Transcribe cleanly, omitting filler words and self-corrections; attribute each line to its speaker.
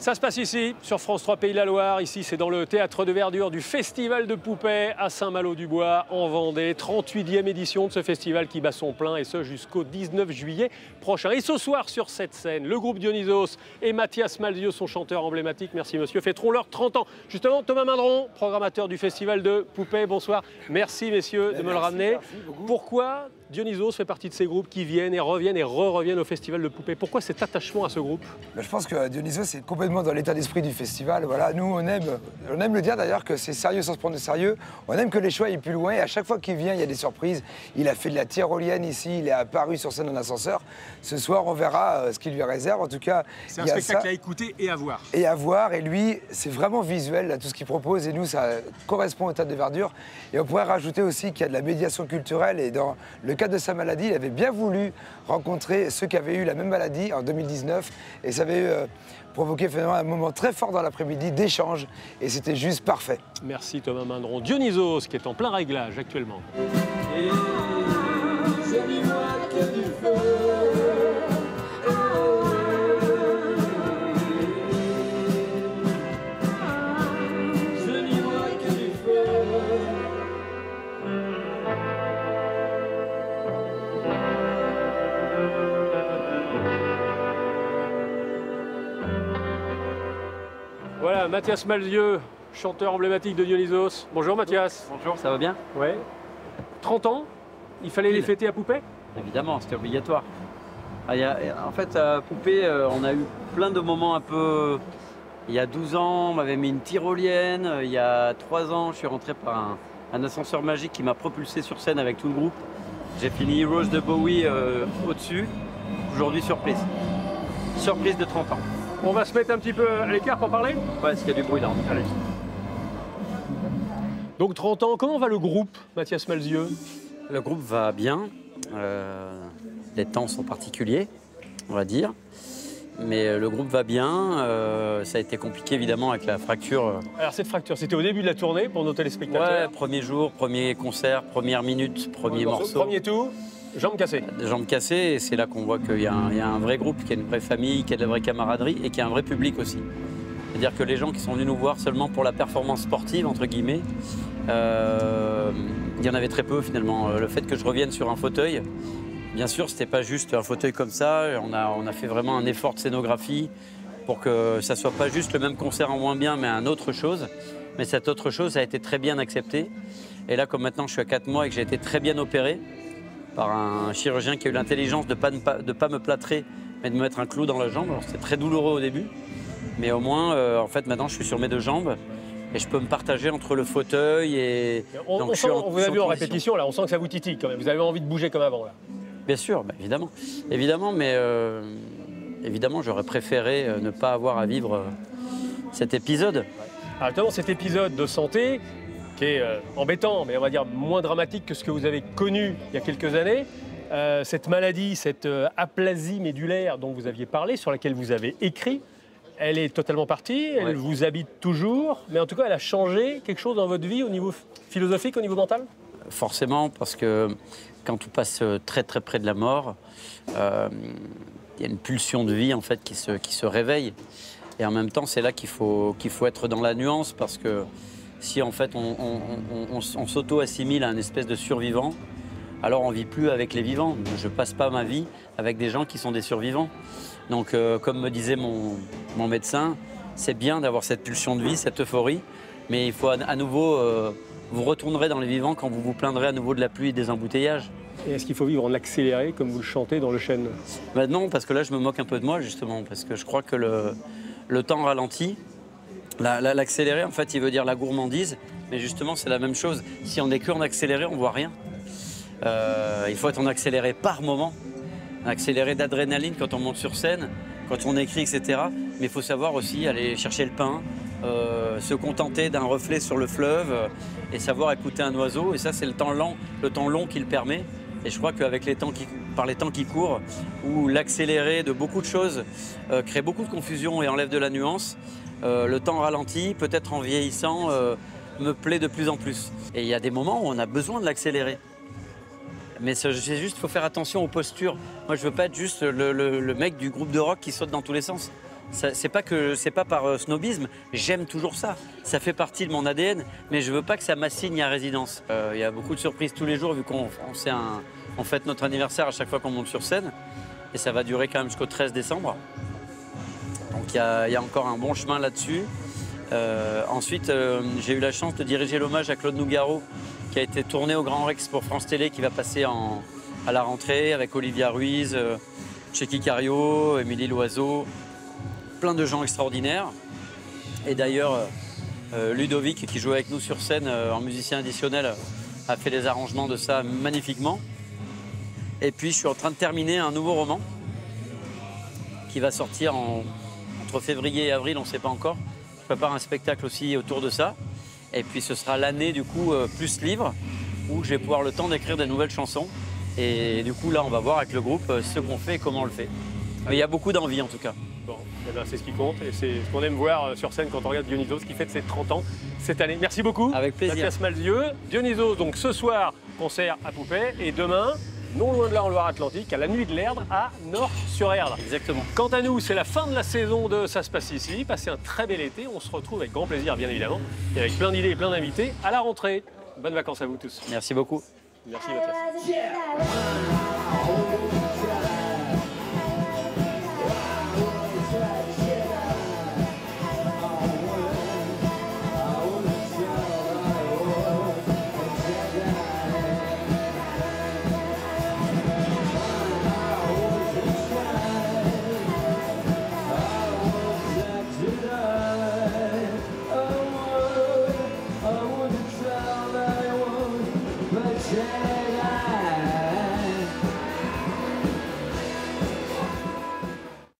Speaker 1: Ça se passe ici, sur France 3 Pays de la Loire. Ici, c'est dans le théâtre de verdure du Festival de Poupée à Saint-Malo-du-Bois, en Vendée. 38e édition de ce festival qui bat son plein, et ce jusqu'au 19 juillet prochain. Et ce soir, sur cette scène, le groupe Dionysos et Mathias Malzieu, son chanteur emblématique, merci monsieur, fêteront leurs 30 ans. Justement, Thomas Mindron, programmateur du Festival de Poupée, bonsoir. Merci messieurs de me le ramener. Pourquoi Dionysos fait partie de ces groupes qui viennent et reviennent et re-reviennent au Festival de Poupée? Pourquoi cet attachement à ce groupe?
Speaker 2: Je pense que Dionysos est complètement dans l'état d'esprit du festival. Voilà, nous, on aime le dire d'ailleurs que c'est sérieux sans se prendre de sérieux. On aime que les choix aillent plus loin et à chaque fois qu'il vient, il y a des surprises. Il a fait de la tyrolienne ici, il est apparu sur scène en ascenseur. Ce soir, on verra ce qu'il lui réserve. En tout cas,
Speaker 1: c'est un spectacle à écouter et à voir.
Speaker 2: Et à voir. Et lui, c'est vraiment visuel, là, tout ce qu'il propose. Et nous, ça correspond au théâtre de verdure. Et on pourrait rajouter aussi qu'il y a de la médiation culturelle. Et dans le cadre de sa maladie, il avait bien voulu rencontrer ceux qui avaient eu la même maladie en 2019. Et ça avait provoqué finalement un moment très fort dans l'après-midi d'échange. Et c'était juste parfait.
Speaker 1: Merci Thomas Mindron. Dionysos qui est en plein réglage actuellement. Et je n'y vois que du feu. Voilà, Mathias Malzieu, chanteur emblématique de Dionysos. Bonjour Mathias.
Speaker 3: Bonjour, ça va bien?
Speaker 1: Ouais. 30 ans, il fallait les fêter à Poupée?
Speaker 3: Évidemment, c'était obligatoire. En fait, à Poupée, on a eu plein de moments un peu... Il y a 12 ans, on m'avait mis une tyrolienne. Il y a 3 ans, je suis rentré par un ascenseur magique qui m'a propulsé sur scène avec tout le groupe. J'ai fini Heroes de Bowie au-dessus. Aujourd'hui, surprise. Surprise de 30 ans.
Speaker 1: On va se mettre un petit peu à l'écart pour parler?
Speaker 3: Ouais, parce qu'il y a du bruit là. Allez.
Speaker 1: Donc 30 ans, comment va le groupe, Mathias Malzieu?
Speaker 3: Le groupe va bien. Les temps sont particuliers, on va dire. Mais le groupe va bien. Ça a été compliqué évidemment avec la fracture.
Speaker 1: Alors cette fracture, c'était au début de la tournée pour nos téléspectateurs?
Speaker 3: Ouais, premier jour, premier concert, première minute, premier morceau.
Speaker 1: Premier tour. Jambes cassées.
Speaker 3: Jambes cassées, et c'est là qu'on voit qu'il y a un vrai groupe, qu'il y a une vraie famille, qu'il y a de la vraie camaraderie et qu'il y a un vrai public aussi. C'est-à-dire que les gens qui sont venus nous voir seulement pour la performance sportive, entre guillemets, il y en avait très peu finalement. Le fait que je revienne sur un fauteuil, bien sûr, c'était pas juste un fauteuil comme ça, on a fait vraiment un effort de scénographie pour que ça soit pas juste le même concert en moins bien, mais un autre chose. Mais cette autre chose a été très bien acceptée. Et là, comme maintenant je suis à 4 mois et que j'ai été très bien opéré, par un chirurgien qui a eu l'intelligence de ne pas me plâtrer, mais de me mettre un clou dans la jambe. Alors c'était très douloureux au début, mais au moins, en fait, maintenant je suis sur mes 2 jambes et je peux me partager entre le fauteuil et...
Speaker 1: On vous a vu en répétition, là, on sent que ça vous titille quand même. Vous avez envie de bouger comme avant, là.
Speaker 3: Bien sûr, bah, évidemment. Évidemment, mais évidemment, j'aurais préféré ne pas avoir à vivre cet épisode.
Speaker 1: Alors justement, cet épisode de santé, qui est embêtant, mais on va dire moins dramatique que ce que vous avez connu il y a quelques années. Cette maladie, cette aplasie médulaire dont vous aviez parlé, sur laquelle vous avez écrit, elle est totalement partie, elle vous habite toujours, mais en tout cas, elle a changé quelque chose dans votre vie au niveau philosophique, au niveau mental?
Speaker 3: Forcément, parce que quand on passe très très près de la mort, il y a une pulsion de vie en fait qui se réveille. Et en même temps, c'est là qu'il faut être dans la nuance, parce que si en fait on s'auto-assimile à un espèce de survivant, alors on ne vit plus avec les vivants. Je ne passe pas ma vie avec des gens qui sont des survivants. Donc comme me disait mon médecin, c'est bien d'avoir cette pulsion de vie, cette euphorie, mais il faut à nouveau, vous retournerez dans les vivants quand vous vous plaindrez à nouveau de la pluie et des embouteillages.
Speaker 1: Et est-ce qu'il faut vivre en accéléré comme vous le chantez dans Le Chêne?
Speaker 3: Ben non, parce que là je me moque un peu de moi justement, parce que je crois que le temps ralentit. L'accéléré, en fait, il veut dire la gourmandise, mais justement, c'est la même chose. Si on n'est que en accéléré, on ne voit rien. Il faut être en accéléré par moment, en accéléré d'adrénaline quand on monte sur scène, quand on écrit, etc. Mais il faut savoir aussi aller chercher le pain, se contenter d'un reflet sur le fleuve et savoir écouter un oiseau. Et ça, c'est le temps long qui le permet. Et je crois qu'avec par les temps qui courent, où l'accéléré de beaucoup de choses crée beaucoup de confusion et enlève de la nuance, le temps ralentit, peut-être en vieillissant, me plaît de plus en plus. Et il y a des moments où on a besoin de l'accélérer. Mais c'est juste, il faut faire attention aux postures. Moi, je veux pas être juste le mec du groupe de rock qui saute dans tous les sens. C'est pas par snobisme, j'aime toujours ça. Ça fait partie de mon ADN, mais je veux pas que ça m'assigne à résidence. Il y a beaucoup de surprises tous les jours, vu qu'on fête notre anniversaire à chaque fois qu'on monte sur scène. Et ça va durer quand même jusqu'au 13 décembre. Donc il y a encore un bon chemin là-dessus. Ensuite, j'ai eu la chance de diriger l'hommage à Claude Nougaro, qui a été tourné au Grand Rex pour France Télé, qui va passer à la rentrée avec Olivia Ruiz, Checky Cario, Émilie Loiseau, plein de gens extraordinaires. Et d'ailleurs, Ludovic, qui joue avec nous sur scène en musicien additionnel, a fait les arrangements de ça magnifiquement. Et puis, je suis en train de terminer un nouveau roman qui va sortir entre février et avril, on ne sait pas encore. Je prépare un spectacle aussi autour de ça. Et puis, ce sera l'année, du coup, plus livre, où je vais pouvoir le temps d'écrire des nouvelles chansons. Et du coup, là, on va voir avec le groupe ce qu'on fait et comment on le fait. Mais il y a beaucoup d'envie, en tout cas.
Speaker 1: Bon, eh ben, c'est ce qui compte et c'est ce qu'on aime voir sur scène quand on regarde Dionysos, qui fête ses 30 ans cette année. Merci beaucoup.
Speaker 3: Avec plaisir.
Speaker 1: Mathias Malzieu. Dionysos, donc ce soir, concert à Poupée. Et demain, non loin de là en Loire-Atlantique, à la Nuit de l'Erdre à Nord-sur-Erdre.
Speaker 3: Exactement.
Speaker 1: Quant à nous, c'est la fin de la saison de Ça se passe ici. Passez un très bel été. On se retrouve avec grand plaisir, bien évidemment, et avec plein d'idées et plein d'invités à la rentrée. Bonnes vacances à vous tous.
Speaker 3: Merci beaucoup.
Speaker 1: Merci Mathias.